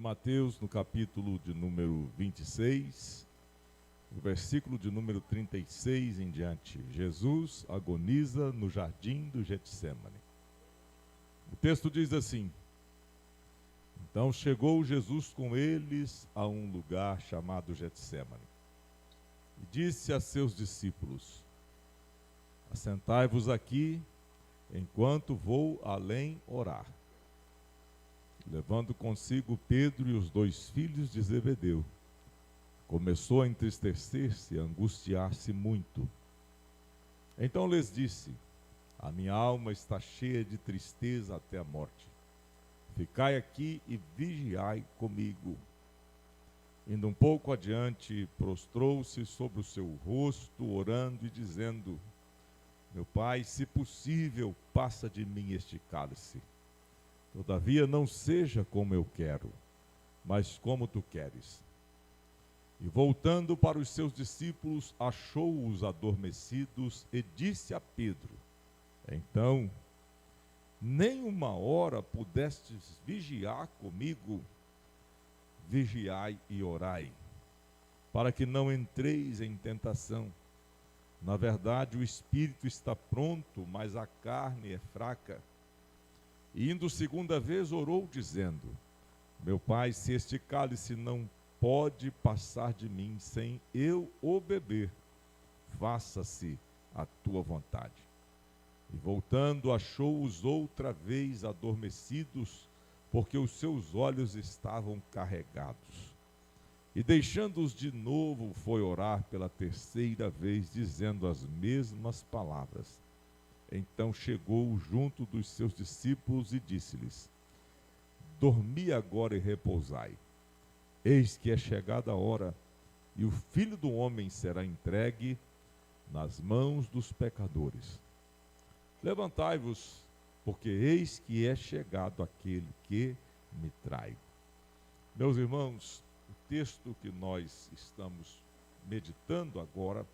Mateus, no capítulo de número 26, o versículo de número 36 em diante. Jesus agoniza no jardim do Getsêmani. O texto diz assim: Então chegou Jesus com eles a um lugar chamado Getsêmani e disse a seus discípulos: Assentai-vos aqui, enquanto vou além orar. Levando consigo Pedro e os 2 filhos de Zebedeu, começou a entristecer-se e a angustiar-se muito. Então lhes disse: A minha alma está cheia de tristeza até a morte. Ficai aqui e vigiai comigo. Indo um pouco adiante, prostrou-se sobre o seu rosto, orando e dizendo: Meu Pai, se possível, passa de mim este cálice. Todavia não seja como eu quero, mas como tu queres. E voltando para os seus discípulos, achou-os adormecidos e disse a Pedro: Então, nem uma hora pudestes vigiar comigo? Vigiai e orai, para que não entreis em tentação. Na verdade, o espírito está pronto, mas a carne é fraca. E indo segunda vez, orou, dizendo: Meu Pai, se este cálice não pode passar de mim sem eu o beber, faça-se a tua vontade. E voltando, achou-os outra vez adormecidos, porque os seus olhos estavam carregados. E deixando-os de novo, foi orar pela terceira vez, dizendo as mesmas palavras. Então chegou junto dos seus discípulos e disse-lhes: Dormi agora e repousai. Eis que é chegada a hora, e o Filho do Homem será entregue nas mãos dos pecadores. Levantai-vos, porque eis que é chegado aquele que me trai. Meus irmãos, o texto que nós estamos meditando agora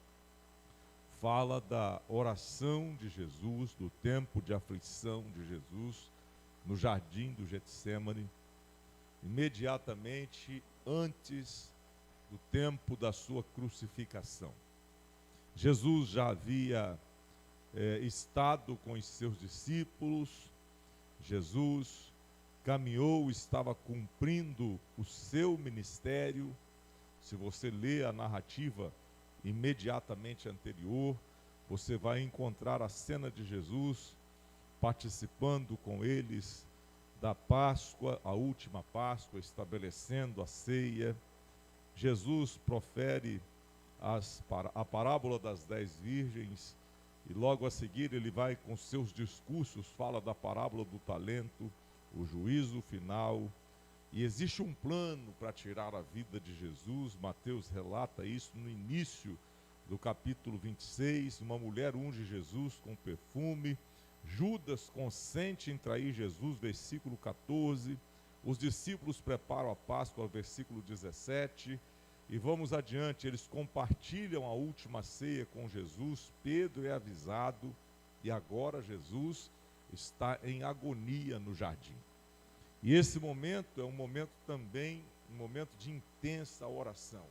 fala da oração de Jesus, do tempo de aflição de Jesus no jardim do Getsêmani, imediatamente antes do tempo da sua crucificação. Jesus já havia estado com os seus discípulos, Jesus caminhou, estava cumprindo o seu ministério. Se você lê a narrativa imediatamente anterior, você vai encontrar a cena de Jesus participando com eles da Páscoa, a última Páscoa, estabelecendo a ceia. Jesus profere a parábola das 10 virgens e logo a seguir ele vai com seus discursos, fala da parábola do talento, o juízo final. E existe um plano para tirar a vida de Jesus. Mateus relata isso no início do capítulo 26. Uma mulher unge Jesus com perfume. Judas consente em trair Jesus, versículo 14. Os discípulos preparam a Páscoa, versículo 17. E vamos adiante, eles compartilham a última ceia com Jesus. Pedro é avisado e agora Jesus está em agonia no jardim. E esse momento é um momento também, um momento de intensa oração,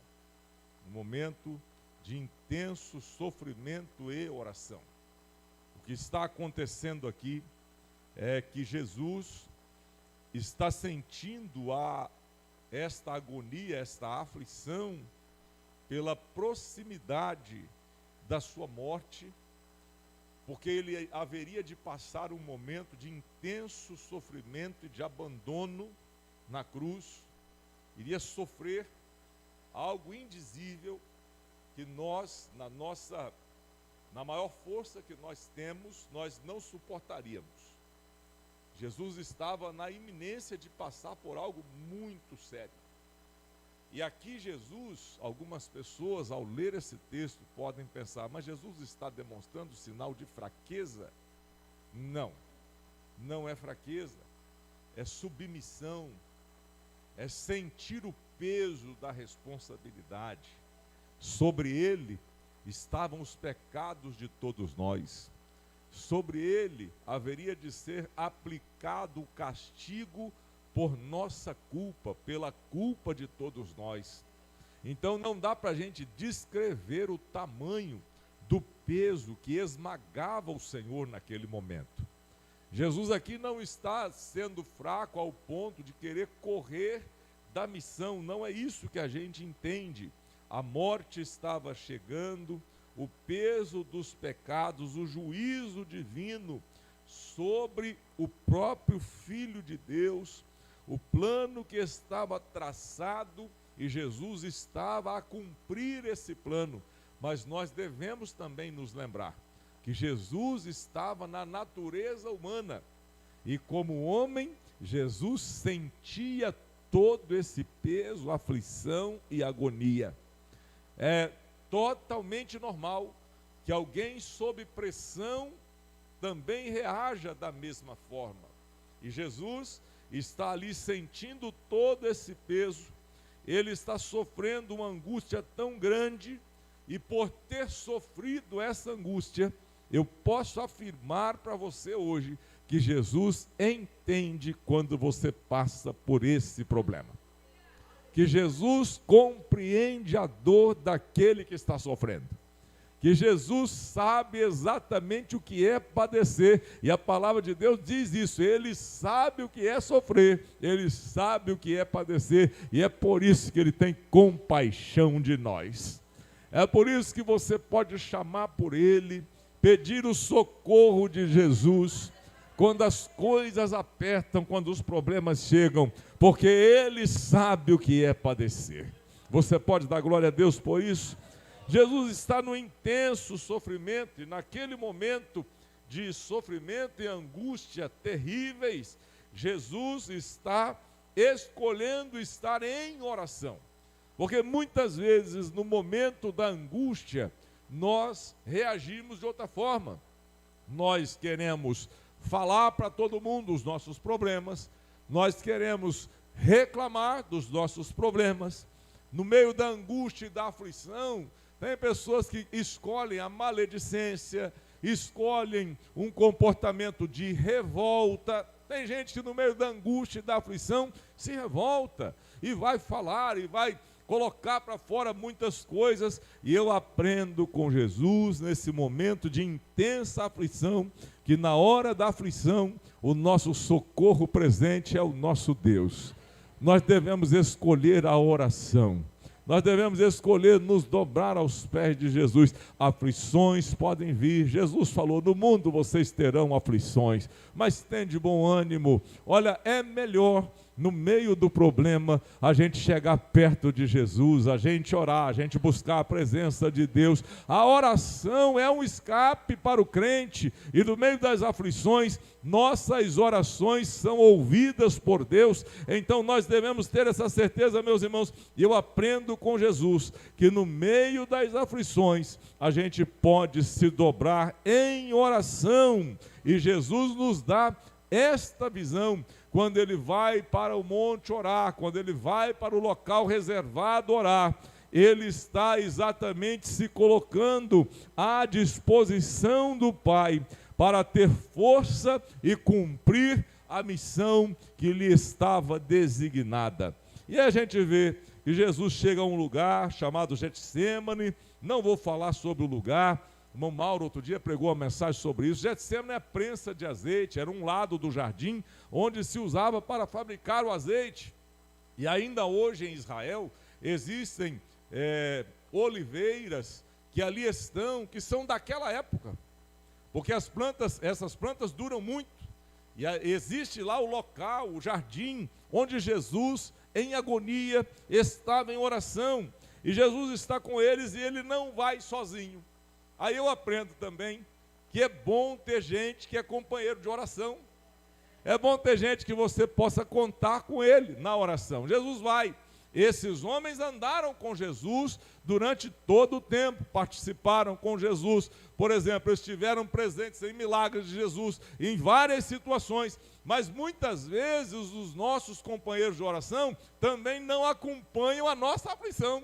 um momento de intenso sofrimento e oração. O que está acontecendo aqui é que Jesus está sentindo esta agonia, esta aflição, pela proximidade da sua morte, porque ele haveria de passar um momento de intenso sofrimento e de abandono na cruz, iria sofrer algo indizível que nós, na maior força que nós temos, nós não suportaríamos. Jesus estava na iminência de passar por algo muito sério. E aqui Jesus, algumas pessoas ao ler esse texto podem pensar, mas Jesus está demonstrando sinal de fraqueza? Não, não é fraqueza, é submissão, é sentir o peso da responsabilidade. Sobre ele estavam os pecados de todos nós. Sobre ele haveria de ser aplicado o castigo por nossa culpa, pela culpa de todos nós. Então não dá para a gente descrever o tamanho do peso que esmagava o Senhor naquele momento. Jesus aqui não está sendo fraco ao ponto de querer correr da missão, não é isso que a gente entende. A morte estava chegando, o peso dos pecados, o juízo divino sobre o próprio Filho de Deus, o plano que estava traçado, e Jesus estava a cumprir esse plano. Mas nós devemos também nos lembrar que Jesus estava na natureza humana, e como homem, Jesus sentia todo esse peso, aflição e agonia. É totalmente normal que alguém sob pressão também reaja da mesma forma. E Jesus está ali sentindo todo esse peso, ele está sofrendo uma angústia tão grande, e por ter sofrido essa angústia, eu posso afirmar para você hoje que Jesus entende quando você passa por esse problema. Que Jesus compreende a dor daquele que está sofrendo. Que Jesus sabe exatamente o que é padecer, e a palavra de Deus diz isso, ele sabe o que é sofrer, ele sabe o que é padecer, e é por isso que ele tem compaixão de nós. É por isso que você pode chamar por ele, pedir o socorro de Jesus, quando as coisas apertam, quando os problemas chegam, porque ele sabe o que é padecer. Você pode dar glória a Deus por isso? Jesus está no intenso sofrimento, e naquele momento de sofrimento e angústia terríveis, Jesus está escolhendo estar em oração. Porque muitas vezes, no momento da angústia, nós reagimos de outra forma. Nós queremos falar para todo mundo os nossos problemas, nós queremos reclamar dos nossos problemas. No meio da angústia e da aflição, tem pessoas que escolhem a maledicência, escolhem um comportamento de revolta. Tem gente que no meio da angústia e da aflição se revolta e vai falar e vai colocar para fora muitas coisas. E eu aprendo com Jesus nesse momento de intensa aflição, que na hora da aflição o nosso socorro presente é o nosso Deus. Nós devemos escolher a oração. Nós devemos escolher nos dobrar aos pés de Jesus. Aflições podem vir. Jesus falou, no mundo vocês terão aflições, mas tende bom ânimo. Olha, é melhor no meio do problema a gente chegar perto de Jesus, a gente orar, a gente buscar a presença de Deus. A oração é um escape para o crente, e no meio das aflições, nossas orações são ouvidas por Deus. Então nós devemos ter essa certeza, meus irmãos, e eu aprendo com Jesus, que no meio das aflições, a gente pode se dobrar em oração, e Jesus nos dá esta visão, quando ele vai para o monte orar, quando ele vai para o local reservado orar, ele está exatamente se colocando à disposição do Pai, para ter força e cumprir a missão que lhe estava designada. E a gente vê que Jesus chega a um lugar chamado Getsêmani. Não vou falar sobre o lugar, o irmão Mauro outro dia pregou uma mensagem sobre isso. Getsêmani é prensa de azeite, era um lado do jardim onde se usava para fabricar o azeite. E ainda hoje em Israel existem oliveiras que ali estão, que são daquela época, porque essas plantas duram muito. E existe lá o local, o jardim, onde Jesus, em agonia, estava em oração. E Jesus está com eles e ele não vai sozinho. Aí eu aprendo também que é bom ter gente que é companheiro de oração. É bom ter gente que você possa contar com ele na oração. Jesus vai. Esses homens andaram com Jesus durante todo o tempo, participaram com Jesus. Por exemplo, estiveram presentes em milagres de Jesus, em várias situações. Mas muitas vezes os nossos companheiros de oração também não acompanham a nossa aflição.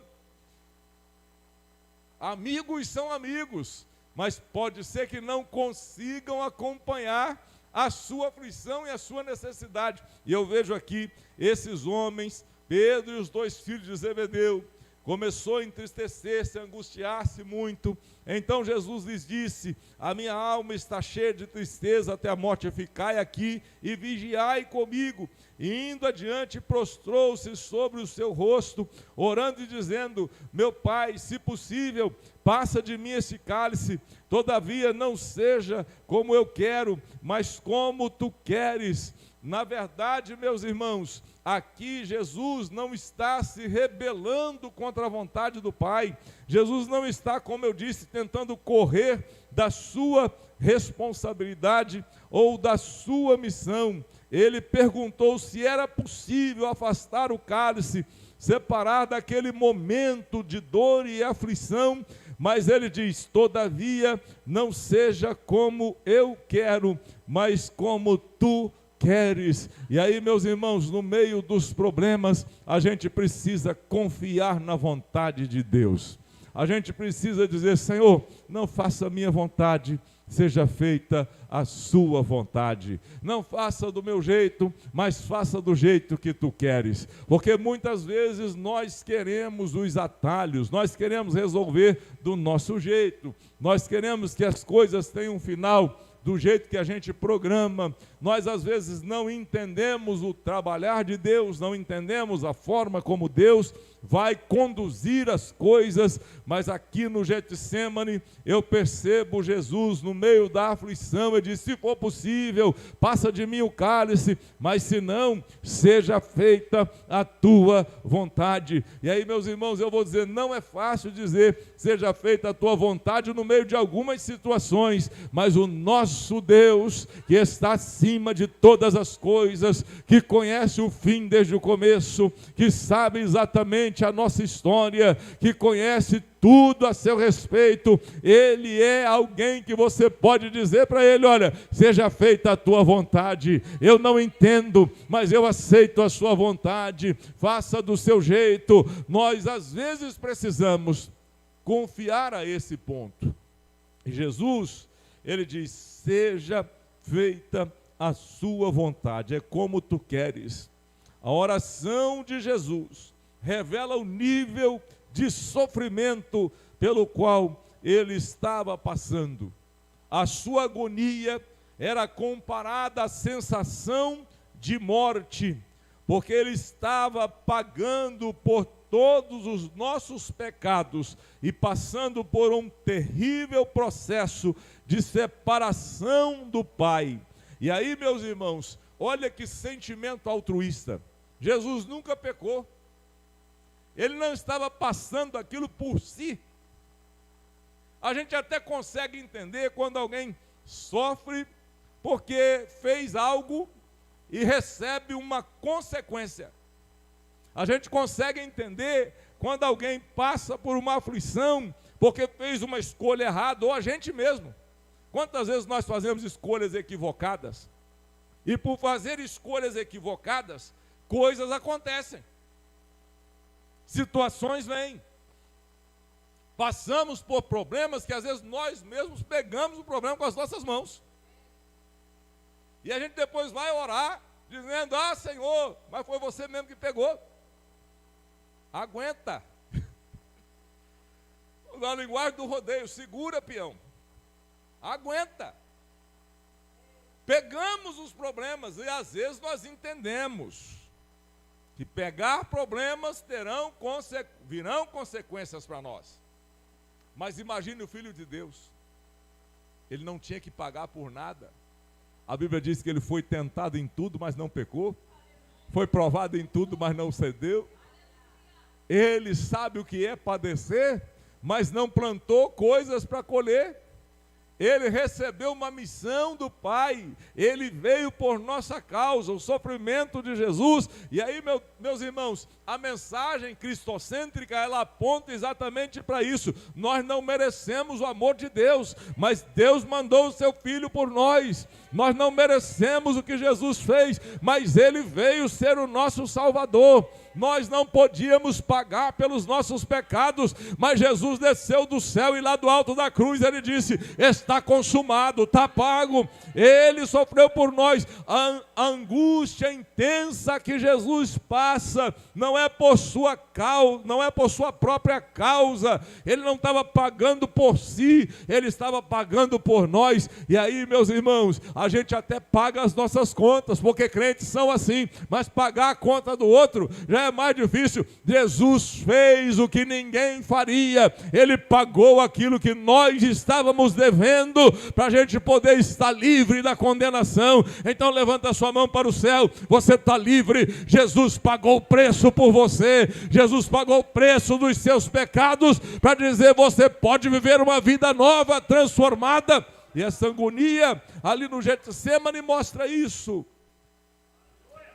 Amigos são amigos, mas pode ser que não consigam acompanhar a sua aflição e a sua necessidade. E eu vejo aqui esses homens, Pedro e os 2 filhos de Zebedeu, começou a entristecer-se, a angustiar-se muito. Então Jesus lhes disse: a minha alma está cheia de tristeza até a morte, ficai aqui e vigiai comigo. E indo adiante, prostrou-se sobre o seu rosto, orando e dizendo: meu Pai, se possível, passa de mim esse cálice, todavia não seja como eu quero, mas como tu queres. Na verdade, meus irmãos, aqui Jesus não está se rebelando contra a vontade do Pai. Jesus não está, como eu disse, tentando correr da sua responsabilidade ou da sua missão. Ele perguntou se era possível afastar o cálice, separar daquele momento de dor e aflição, mas ele diz: todavia não seja como eu quero, mas como tu queres. E aí, meus irmãos, no meio dos problemas, a gente precisa confiar na vontade de Deus. A gente precisa dizer: Senhor, não faça a minha vontade, seja feita a sua vontade. Não faça do meu jeito, mas faça do jeito que tu queres. Porque muitas vezes nós queremos os atalhos, nós queremos resolver do nosso jeito, nós queremos que as coisas tenham um final do jeito que a gente programa. Nós às vezes não entendemos o trabalhar de Deus, não entendemos a forma como Deus vai conduzir as coisas, mas aqui no Getsemane eu percebo Jesus no meio da aflição. Ele disse: se for possível, passa de mim o cálice, mas se não, seja feita a tua vontade. E aí, meus irmãos, eu vou dizer, não é fácil dizer seja feita a tua vontade no meio de algumas situações, mas o nosso Deus, que está acima de todas as coisas, que conhece o fim desde o começo, que sabe exatamente a nossa história, que conhece tudo a seu respeito, Ele é alguém que você pode dizer para Ele: olha, seja feita a tua vontade, eu não entendo, mas eu aceito a sua vontade, faça do seu jeito. Nós às vezes precisamos confiar a esse ponto. E Jesus, Ele diz: seja feita a sua vontade, é como tu queres. A oração de Jesus revela o nível de sofrimento pelo qual ele estava passando. A sua agonia era comparada à sensação de morte, porque ele estava pagando por todos os nossos pecados e passando por um terrível processo de separação do Pai. E aí, meus irmãos, olha que sentimento altruísta. Jesus nunca pecou. Ele não estava passando aquilo por si. A gente até consegue entender quando alguém sofre porque fez algo e recebe uma consequência. A gente consegue entender quando alguém passa por uma aflição porque fez uma escolha errada, ou a gente mesmo. Quantas vezes nós fazemos escolhas equivocadas? E por fazer escolhas equivocadas, coisas acontecem. Situações vêm. Passamos por problemas que às vezes nós mesmos pegamos o problema com as nossas mãos. E a gente depois vai orar, dizendo: ah, Senhor, mas foi você mesmo que pegou. Aguenta. Na linguagem do rodeio, segura, peão. Aguenta. Pegamos os problemas e às vezes nós entendemos que pegar problemas virão consequências para nós. Mas imagine o Filho de Deus. Ele não tinha que pagar por nada. A Bíblia diz que ele foi tentado em tudo, mas não pecou. Foi provado em tudo, mas não cedeu. Ele sabe o que é padecer, mas não plantou coisas para colher. Ele recebeu uma missão do Pai, ele veio por nossa causa, o sofrimento de Jesus. E aí, meus irmãos, a mensagem cristocêntrica, ela aponta exatamente para isso. Nós não merecemos o amor de Deus, mas Deus mandou o seu Filho por nós. Nós não merecemos o que Jesus fez, mas Ele veio ser o nosso Salvador. nós não podíamos pagar pelos nossos pecados, mas Jesus desceu do céu e lá do alto da cruz ele disse: está consumado, está pago. Ele sofreu por nós. A angústia intensa que Jesus passa não é por sua causa, não é por sua própria causa. Ele não estava pagando por si, ele estava pagando por nós. E aí, meus irmãos, a gente até paga as nossas contas, porque crentes são assim, mas pagar a conta do outro já é mais difícil. Jesus fez o que ninguém faria, ele pagou aquilo que nós estávamos devendo, para a gente poder estar livre da condenação. Então levanta a sua mão para o céu, você está livre. Jesus pagou o preço por você, Jesus pagou o preço dos seus pecados, para dizer: você pode viver uma vida nova, transformada. E essa agonia ali no Getsemane mostra isso.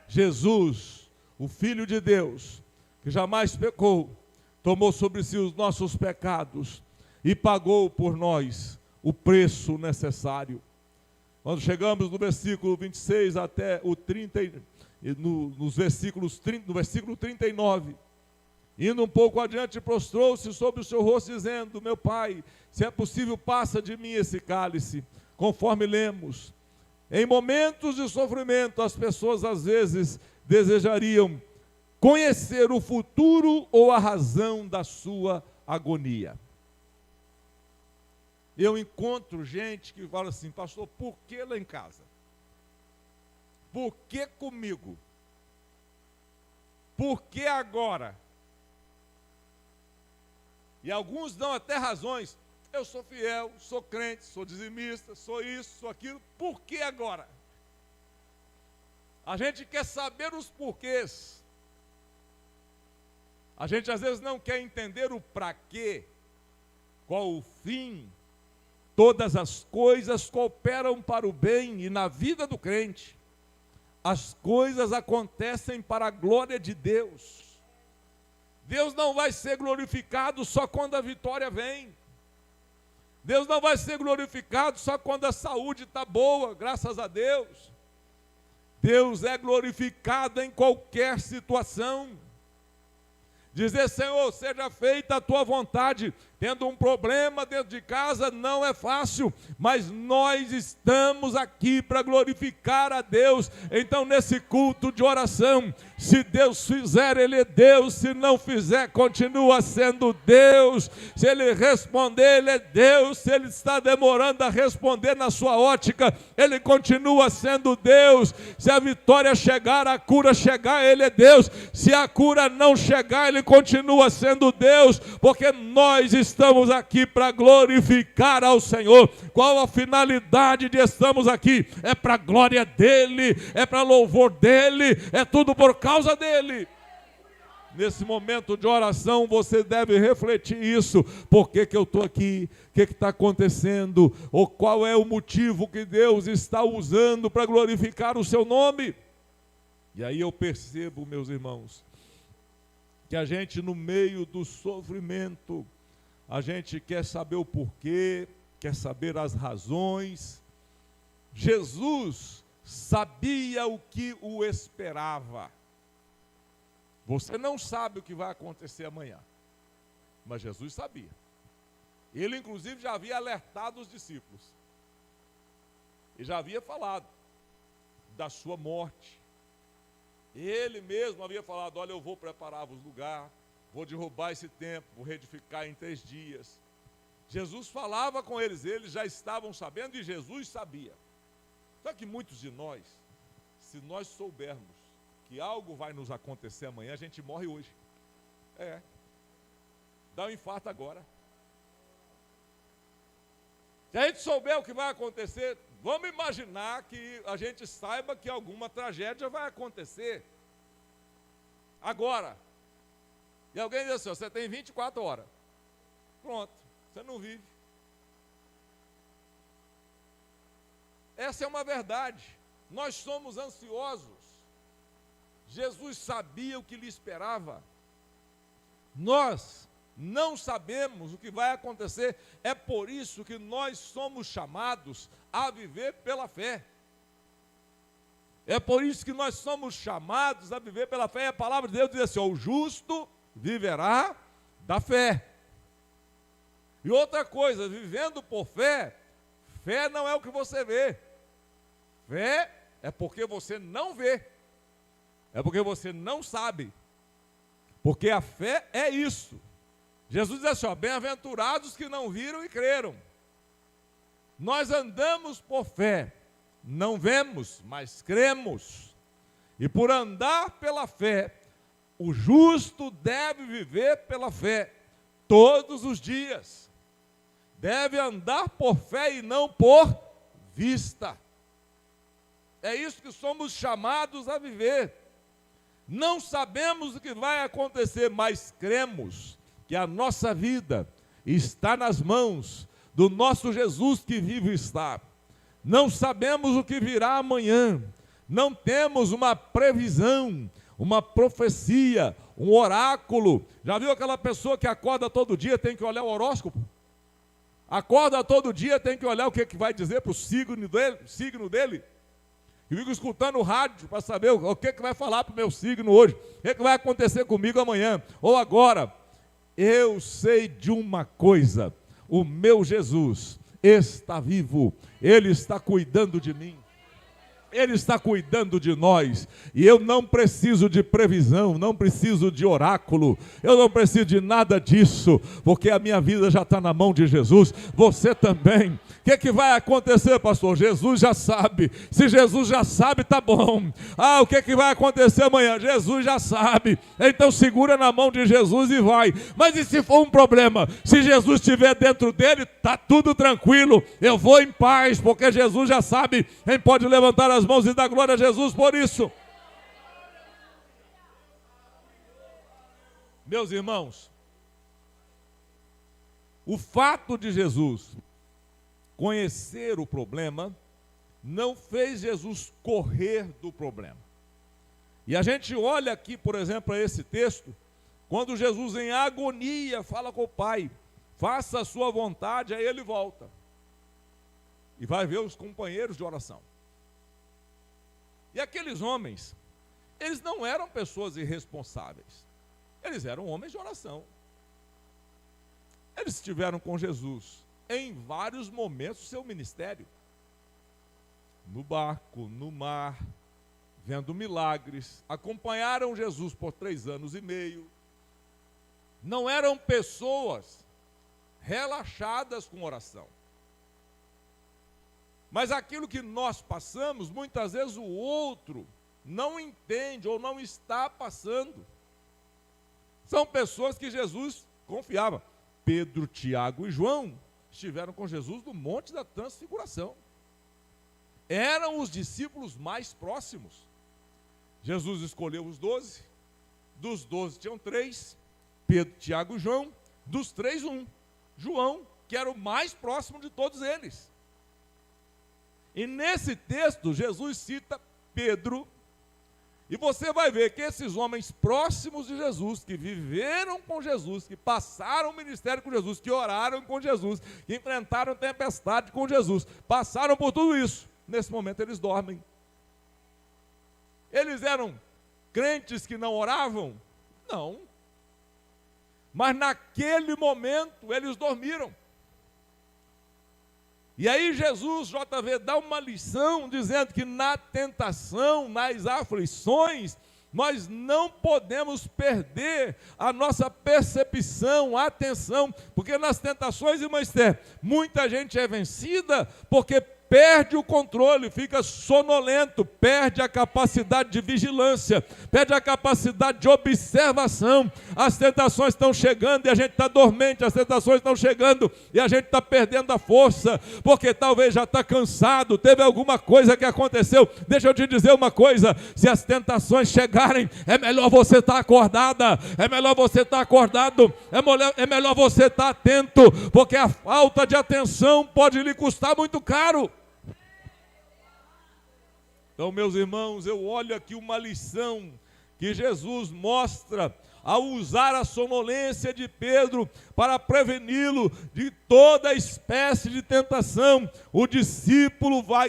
Jesus, o Filho de Deus, que jamais pecou, tomou sobre si os nossos pecados e pagou por nós o preço necessário. Quando chegamos no versículo 26 até o 30, no versículo 39, indo um pouco adiante, prostrou-se sobre o seu rosto, dizendo: meu Pai, se é possível, passa de mim esse cálice. Conforme lemos, em momentos de sofrimento, as pessoas às vezes desejariam conhecer o futuro ou a razão da sua agonia. Eu encontro gente que fala assim: pastor, por que lá em casa? Por que comigo? Por que agora? E alguns dão até razões: eu sou fiel, sou crente, sou dizimista, sou isso, sou aquilo, por que agora? A gente quer saber os porquês. A gente às vezes não quer entender o para quê, qual o fim. Todas as coisas cooperam para o bem, e na vida do crente, as coisas acontecem para a glória de Deus. Deus não vai ser glorificado só quando a vitória vem. Deus não vai ser glorificado só quando a saúde está boa, graças a Deus. Deus é glorificado em qualquer situação. Dizer: Senhor, seja feita a tua vontade, tendo um problema dentro de casa, não é fácil, mas nós estamos aqui para glorificar a Deus. Então, nesse culto de oração, se Deus fizer, Ele é Deus; se não fizer, continua sendo Deus. Se Ele responder, Ele é Deus. Se Ele está demorando a responder na sua ótica, Ele continua sendo Deus. Se a vitória chegar, a cura chegar, Ele é Deus. Se a cura não chegar, Ele continua sendo Deus, porque nós estamos aqui para glorificar ao Senhor. Qual a finalidade de estarmos aqui? É para a glória dEle, é para louvor dEle, é tudo por causa dEle. Nesse momento de oração, você deve refletir isso: por que eu estou aqui? O que está acontecendo? Ou qual é o motivo que Deus está usando para glorificar o seu nome? E aí eu percebo, meus irmãos, que a gente, no meio do sofrimento, a gente quer saber o porquê, quer saber as razões. Jesus sabia o que o esperava. Você não sabe o que vai acontecer amanhã, mas Jesus sabia. Ele, inclusive, já havia alertado os discípulos. E já havia falado da sua morte. Ele mesmo havia falado: olha, eu vou preparar-vos lugar, vou derrubar esse templo, vou reedificar em 3 dias. Jesus falava com eles já estavam sabendo, e Jesus sabia. Só que muitos de nós, se nós soubermos que algo vai nos acontecer amanhã, a gente morre hoje. Dá um infarto agora. Se a gente souber o que vai acontecer, vamos imaginar que a gente saiba que alguma tragédia vai acontecer agora. E alguém diz assim: você tem 24 horas. Pronto, você não vive. Essa é uma verdade. Nós somos ansiosos. Jesus sabia o que lhe esperava. Nós não sabemos o que vai acontecer. É por isso que nós somos chamados a viver pela fé. É por isso que nós somos chamados a viver pela fé. E a palavra de Deus diz assim: ó, o justo viverá da fé. E outra coisa, vivendo por fé, fé não é o que você vê. Fé é porque você não vê. É porque você não sabe. Porque a fé é isso. Jesus diz assim, ó, bem-aventurados que não viram e creram. Nós andamos por fé. Não vemos, mas cremos. E por andar pela fé, o justo deve viver pela fé todos os dias. Deve andar por fé e não por vista. É isso que somos chamados a viver. Não sabemos o que vai acontecer, mas cremos que a nossa vida está nas mãos do nosso Jesus que vive está. Não sabemos o que virá amanhã, não temos uma previsão, uma profecia, um oráculo. Já viu aquela pessoa que acorda todo dia, tem que olhar o horóscopo? Acorda todo dia, tem que olhar o que vai dizer para o signo dele. E fico escutando o rádio para saber o que vai falar para o meu signo hoje, o que vai acontecer comigo amanhã, ou agora. Eu sei de uma coisa, o meu Jesus está vivo, Ele está cuidando de mim, Ele está cuidando de nós, e eu não preciso de previsão, não preciso de oráculo, eu não preciso de nada disso, porque a minha vida já está na mão de Jesus, você também. O que vai acontecer, pastor? Jesus já sabe. Se Jesus já sabe, tá bom. O que vai acontecer amanhã? Jesus já sabe. Então segura na mão de Jesus e vai. Mas e se for um problema? Se Jesus estiver dentro dele, tá tudo tranquilo. Eu vou em paz, porque Jesus já sabe. Quem pode levantar as mãos e dar glória a Jesus por isso? Meus irmãos, o fato de Jesus conhecer o problema não fez Jesus correr do problema. E a gente olha aqui, por exemplo, para esse texto, quando Jesus em agonia fala com o Pai, faça a sua vontade, aí ele volta e vai ver os companheiros de oração. E aqueles homens, eles não eram pessoas irresponsáveis, eles eram homens de oração. Eles estiveram com Jesus em vários momentos do seu ministério, no barco, no mar, vendo milagres, acompanharam Jesus por 3 anos e meio, não eram pessoas relaxadas com oração, mas aquilo que nós passamos, muitas vezes o outro não entende ou não está passando. São pessoas que Jesus confiava. Pedro, Tiago e João estiveram com Jesus no Monte da Transfiguração. Eram os discípulos mais próximos. Jesus escolheu os 12. Dos 12 tinham 3. Pedro, Tiago e João. Dos 3, 1. João, que era o mais próximo de todos eles. E nesse texto, Jesus cita Pedro. E você vai ver que esses homens próximos de Jesus, que viveram com Jesus, que passaram o ministério com Jesus, que oraram com Jesus, que enfrentaram tempestade com Jesus, passaram por tudo isso. Nesse momento eles dormem. Eles eram crentes que não oravam? Não. Mas naquele momento eles dormiram. E aí Jesus, JV, dá uma lição dizendo que na tentação, nas aflições, nós não podemos perder a nossa percepção, a atenção, porque nas tentações, irmã Esther, muita gente é vencida porque perde o controle, fica sonolento, perde a capacidade de vigilância, perde a capacidade de observação. As tentações estão chegando e a gente está dormente, as tentações estão chegando e a gente está perdendo a força, porque talvez já está cansado, teve alguma coisa que aconteceu. Deixa eu te dizer uma coisa, se as tentações chegarem, é melhor você estar acordada, é melhor você estar acordado, é melhor você estar atento, porque a falta de atenção pode lhe custar muito caro. Então, meus irmãos, eu olho aqui uma lição que Jesus mostra ao usar a sonolência de Pedro para preveni-lo de toda espécie de tentação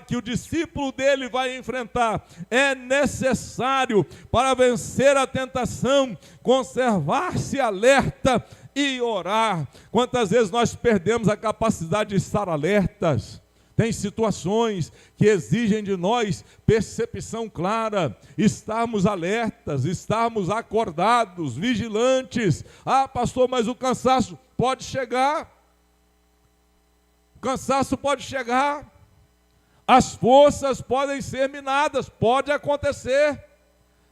que o discípulo dele vai enfrentar. É necessário, para vencer a tentação, conservar-se alerta e orar. Quantas vezes nós perdemos a capacidade de estar alertas? Tem situações que exigem de nós percepção clara, estarmos alertas, estarmos acordados, vigilantes. Ah, pastor, mas o cansaço pode chegar. O cansaço pode chegar. As forças podem ser minadas, pode acontecer.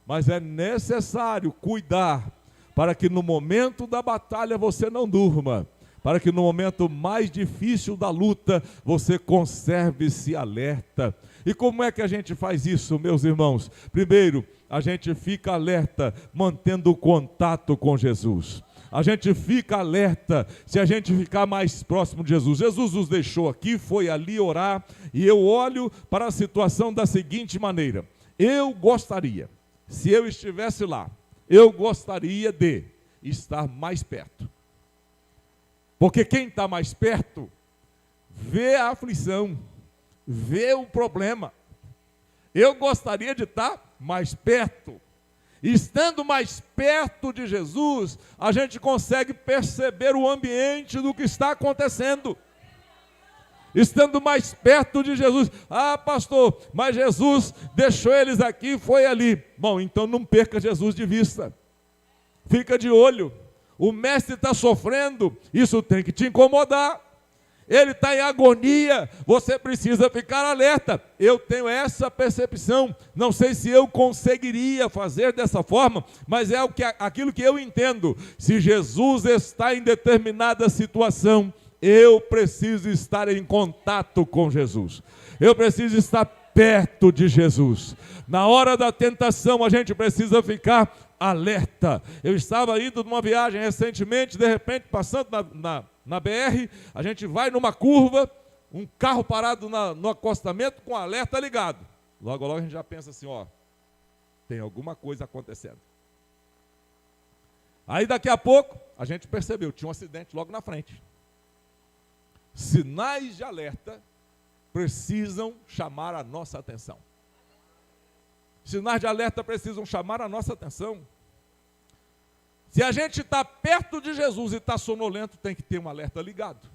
Mas é necessário cuidar para que no momento da batalha você não durma. Para que no momento mais difícil da luta, você conserve-se alerta. E como é que a gente faz isso, meus irmãos? Primeiro, a gente fica alerta, mantendo contato com Jesus. A gente fica alerta se a gente ficar mais próximo de Jesus. Jesus nos deixou aqui, foi ali orar, e eu olho para a situação da seguinte maneira. Eu gostaria, se eu estivesse lá, eu gostaria de estar mais perto. Porque quem está mais perto, vê a aflição, vê o problema. Eu gostaria de estar mais perto. Estando mais perto de Jesus, a gente consegue perceber o ambiente do que está acontecendo. Estando mais perto de Jesus. Ah, pastor, mas Jesus deixou eles aqui e foi ali. Bom, então não perca Jesus de vista. Fica de olho. O mestre está sofrendo, isso tem que te incomodar. Ele está em agonia, você precisa ficar alerta. Eu tenho essa percepção, não sei se eu conseguiria fazer dessa forma, mas é aquilo que eu entendo. Se Jesus está em determinada situação, eu preciso estar em contato com Jesus. Eu preciso estar perto de Jesus. Na hora da tentação, a gente precisa ficar alerta. Eu estava indo numa viagem recentemente, de repente, passando na BR, a gente vai numa curva, um carro parado no acostamento com alerta ligado. Logo, logo a gente já pensa assim, ó, tem alguma coisa acontecendo. Aí daqui a pouco, a gente percebeu, tinha um acidente logo na frente. Sinais de alerta precisam chamar a nossa atenção. Sinais de alerta precisam chamar a nossa atenção. Se a gente está perto de Jesus e está sonolento, tem que ter um alerta ligado.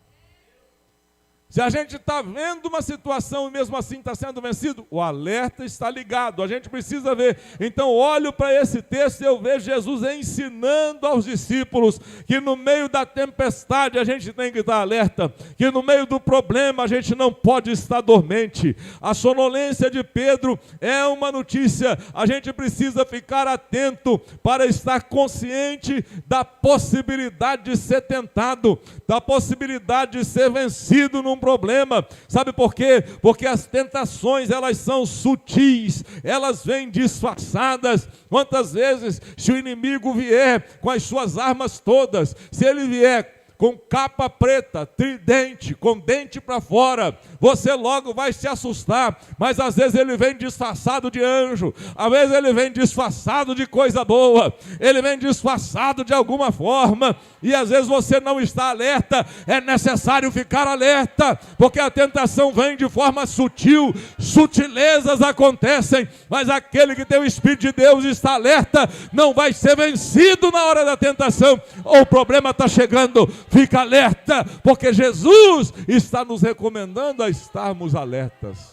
Se a gente está vendo uma situação e mesmo assim está sendo vencido, o alerta está ligado, a gente precisa ver. Então olho para esse texto e eu vejo Jesus ensinando aos discípulos que no meio da tempestade a gente tem que estar alerta, que no meio do problema a gente não pode estar dormente. A sonolência de Pedro é uma notícia, a gente precisa ficar atento para estar consciente da possibilidade de ser tentado, da possibilidade de ser vencido num problema. Sabe por quê? Porque as tentações, elas são sutis, elas vêm disfarçadas. Quantas vezes, se o inimigo vier com as suas armas todas, se ele vier com capa preta, tridente, com dente para fora, você logo vai se assustar, mas às vezes ele vem disfarçado de anjo, às vezes ele vem disfarçado de coisa boa, ele vem disfarçado de alguma forma, e às vezes você não está alerta. É necessário ficar alerta, porque a tentação vem de forma sutil, sutilezas acontecem, mas aquele que tem o Espírito de Deus está alerta, não vai ser vencido na hora da tentação, ou o problema está chegando. Fica alerta, porque Jesus está nos recomendando a estarmos alertas.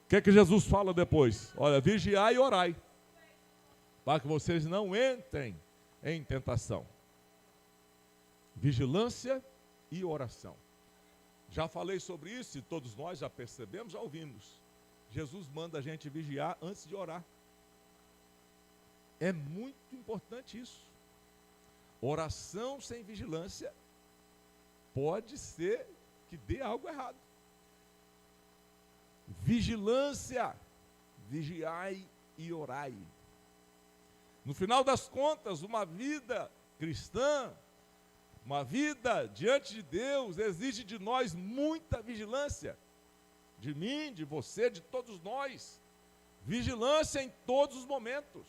O que é que Jesus fala depois? Olha, vigiai e orai, para que vocês não entrem em tentação. Vigilância e oração. Já falei sobre isso e todos nós já percebemos, já ouvimos. Jesus manda a gente vigiar antes de orar. É muito importante isso. Oração sem vigilância pode ser que dê algo errado. Vigilância, vigiai e orai. No final das contas, uma vida cristã, uma vida diante de Deus, exige de nós muita vigilância. De mim, de você, de todos nós. Vigilância em todos os momentos.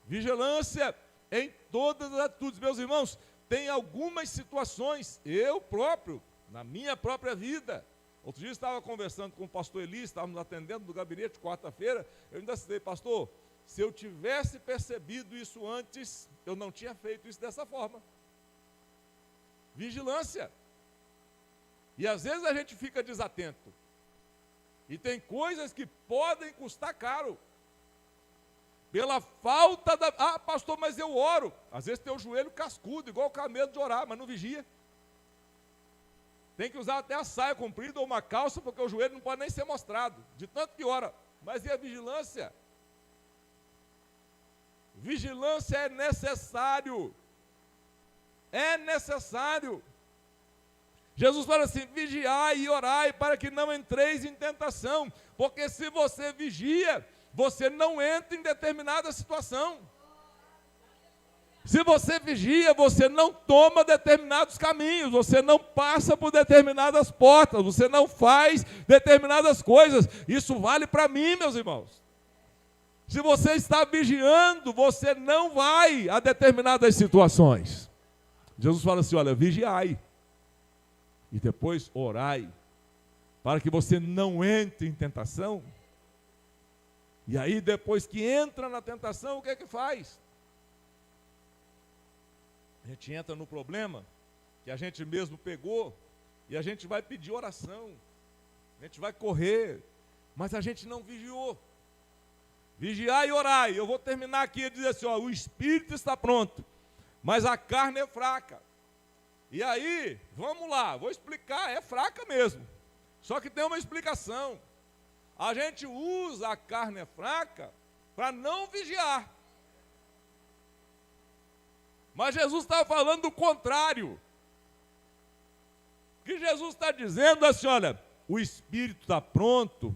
Vigilância em todas as atitudes. Meus irmãos, tem algumas situações, eu próprio, na minha própria vida. Outro dia eu estava conversando com o pastor Eli, estávamos atendendo no gabinete, quarta-feira, eu ainda citei, pastor, se eu tivesse percebido isso antes, eu não tinha feito isso dessa forma. Vigilância. E às vezes a gente fica desatento. E tem coisas que podem custar caro. Pela falta da... Ah, pastor, mas eu oro. Às vezes tem o joelho cascudo, igual o camelo de orar, mas não vigia. Tem que usar até a saia comprida ou uma calça, porque o joelho não pode nem ser mostrado, de tanto que ora. Mas e a vigilância? Vigilância é necessário. É necessário. Jesus fala assim, vigiai e orai para que não entreis em tentação. Porque se você vigia, você não entra em determinada situação. Se você vigia, você não toma determinados caminhos, você não passa por determinadas portas, você não faz determinadas coisas. Isso vale para mim, meus irmãos. Se você está vigiando, você não vai a determinadas situações. Jesus fala assim, olha, vigiai. E depois orai, para que você não entre em tentação. E aí depois que entra na tentação, o que é que faz? A gente entra no problema que a gente mesmo pegou e a gente vai pedir oração, a gente vai correr, mas a gente não vigiou. Vigiar e orar. Eu vou terminar aqui e dizer assim, ó, o espírito está pronto, mas a carne é fraca. E aí, vamos lá, vou explicar, é fraca mesmo, só que tem uma explicação. A gente usa a carne fraca para não vigiar. Mas Jesus está falando do contrário. O que Jesus está dizendo é assim, olha, o espírito está pronto,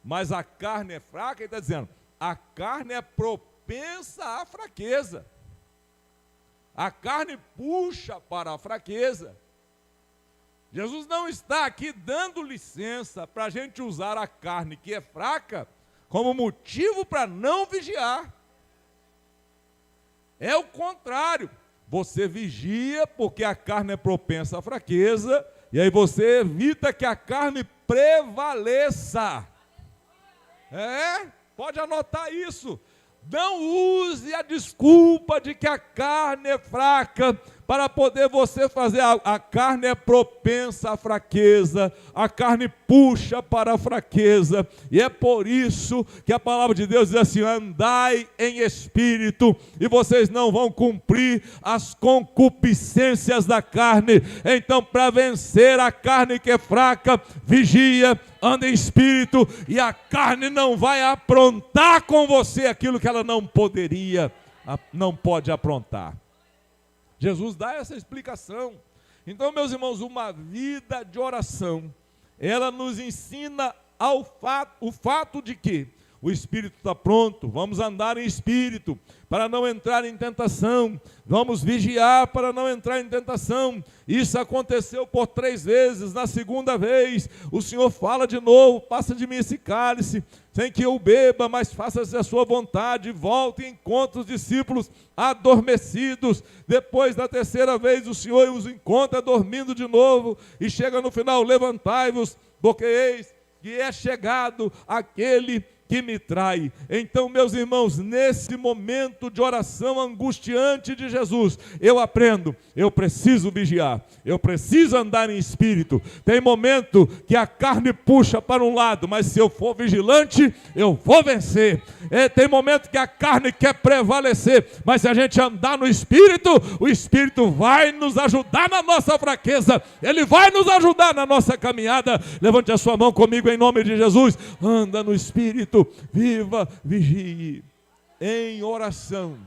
mas a carne é fraca. Ele está dizendo, a carne é propensa à fraqueza. A carne puxa para a fraqueza. Jesus não está aqui dando licença para a gente usar a carne que é fraca como motivo para não vigiar. É o contrário. Você vigia porque a carne é propensa à fraqueza, e aí você evita que a carne prevaleça. Pode anotar isso. Não use a desculpa de que a carne é fraca para poder você fazer. A carne é propensa à fraqueza, a carne puxa para a fraqueza, e é por isso que a palavra de Deus diz assim, andai em espírito, e vocês não vão cumprir as concupiscências da carne. Então, para vencer a carne que é fraca, vigia, anda em espírito, e a carne não vai aprontar com você aquilo que ela não pode aprontar. Jesus dá essa explicação. Então, meus irmãos, uma vida de oração, ela nos ensina o fato de que o espírito está pronto, vamos andar em espírito para não entrar em tentação, vamos vigiar para não entrar em tentação. Isso aconteceu por 3 vezes. Na segunda vez, o Senhor fala de novo, passa de mim esse cálice, sem que eu beba, mas faça-se a sua vontade. Volte e encontre os discípulos adormecidos. Depois da 3ª vez, o Senhor os encontra dormindo de novo, e chega no final, levantai-vos, porque eis que é chegado aquele que me trai. Então, meus irmãos, nesse momento de oração angustiante de Jesus, eu aprendo, eu preciso vigiar, eu preciso andar em espírito. Tem momento que a carne puxa para um lado, mas se eu for vigilante, eu vou vencer. Tem momento que a carne quer prevalecer, mas se a gente andar no espírito, o espírito vai nos ajudar na nossa fraqueza, ele vai nos ajudar na nossa caminhada. Levante a sua mão comigo em nome de Jesus. Anda no espírito, viva, vigie, em oração,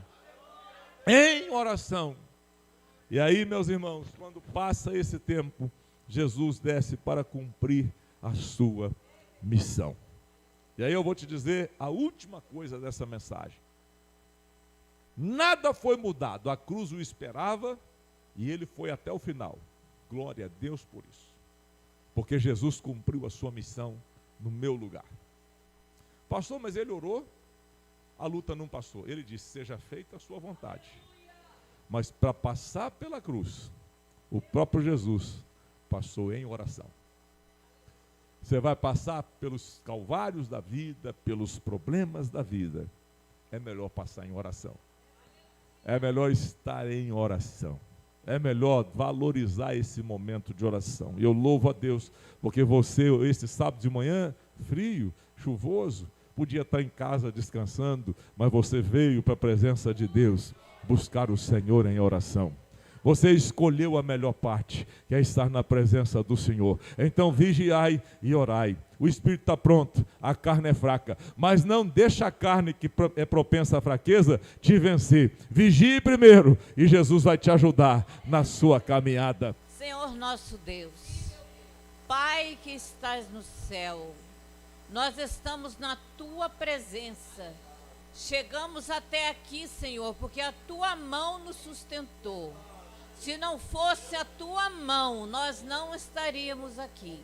em oração. E aí, meus irmãos, quando passa esse tempo, Jesus desce para cumprir a sua missão. E aí eu vou te dizer a última coisa dessa mensagem. Nada foi mudado, a cruz o esperava e ele foi até o final. Glória a Deus por isso, porque Jesus cumpriu a sua missão no meu lugar. Pastor, mas ele orou? a luta não passou. Ele disse, seja feita a sua vontade. Mas para passar pela cruz, o próprio Jesus passou em oração. Você vai passar pelos calvários da vida, pelos problemas da vida. É melhor passar em oração. É melhor estar em oração. É melhor valorizar esse momento de oração. E eu louvo a Deus, porque você, esse sábado de manhã, frio, chuvoso, podia estar em casa descansando, mas você veio para a presença de Deus buscar o Senhor em oração. Você escolheu a melhor parte, que é estar na presença do Senhor. Então vigiai e orai. O espírito está pronto, a carne é fraca, mas não deixa a carne que é propensa à fraqueza te vencer. Vigie primeiro e Jesus vai te ajudar na sua caminhada. Senhor nosso Deus, Pai que estás no céu, nós estamos na tua presença. Chegamos até aqui, Senhor, porque a tua mão nos sustentou. Se não fosse a tua mão, nós não estaríamos aqui.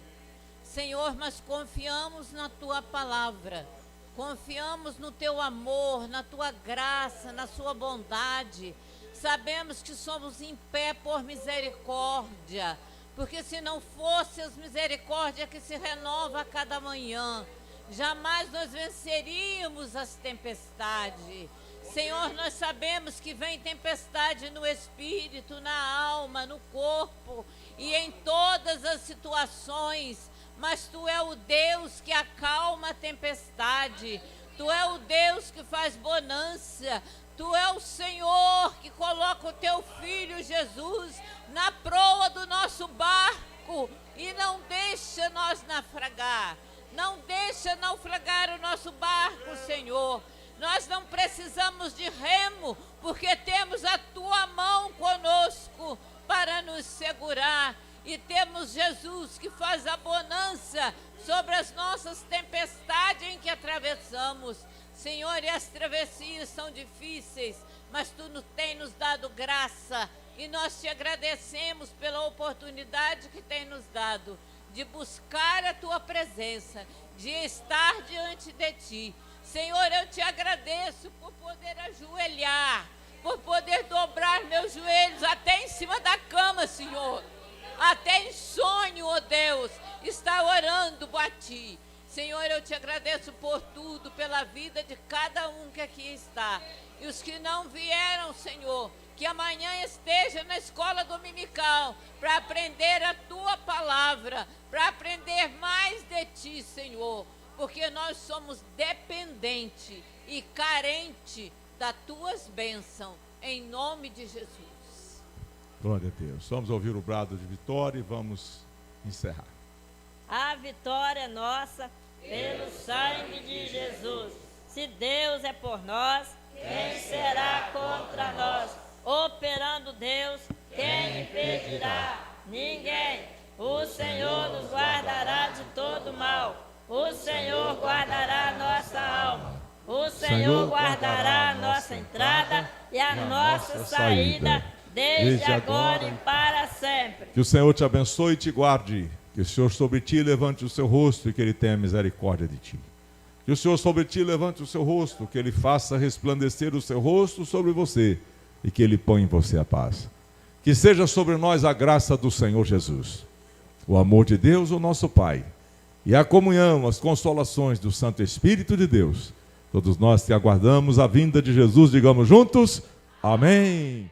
Senhor, mas confiamos na tua palavra, confiamos no teu amor, na tua graça, na sua bondade. Sabemos que somos em pé por misericórdia, porque se não fosse as misericórdias que se renova a cada manhã, jamais nós venceríamos as tempestades. Senhor, nós sabemos que vem tempestade no espírito, na alma, no corpo e em todas as situações, mas Tu é o Deus que acalma a tempestade, Tu é o Deus que faz bonança, Tu é o Senhor que coloca o Teu Filho Jesus na proa do nosso barco e não deixa nós naufragar, não deixa naufragar o nosso barco, Senhor. Nós não precisamos de remo, porque temos a Tua mão conosco para nos segurar. E temos Jesus que faz a bonança sobre as nossas tempestades em que atravessamos. Senhor, e as travessias são difíceis, mas Tu tem nos dado graça. E nós Te agradecemos pela oportunidade que tem nos dado de buscar a Tua presença, de estar diante de Ti. Senhor, eu Te agradeço por poder ajoelhar, por poder dobrar meus joelhos até em cima da cama, Senhor. Até em sonho, ó Deus, está orando a Ti. Senhor, eu Te agradeço por tudo, pela vida de cada um que aqui está. E os que não vieram, Senhor, que amanhã esteja na escola dominical para aprender a Tua palavra, para aprender mais de Ti, Senhor. Porque nós somos dependentes e carentes das Tuas bênçãos, em nome de Jesus. Glória a Deus. Vamos ouvir o brado de vitória e vamos encerrar. A vitória é nossa pelo sangue de Jesus. Se Deus é por nós, quem será contra nós? Operando Deus, quem impedirá? Ninguém. O Senhor nos guardará de todo mal. O Senhor guardará a nossa alma. O Senhor guardará a nossa entrada e a nossa saída, desde agora e para sempre. Que o Senhor te abençoe e te guarde. Que o Senhor sobre ti levante o seu rosto e que Ele tenha misericórdia de ti. Que o Senhor sobre ti levante o seu rosto, que Ele faça resplandecer o seu rosto sobre você e que Ele ponha em você a paz. Que seja sobre nós a graça do Senhor Jesus, o amor de Deus, o nosso Pai, e a comunhão, as consolações do Santo Espírito de Deus. Todos nós que aguardamos a vinda de Jesus, digamos juntos, amém.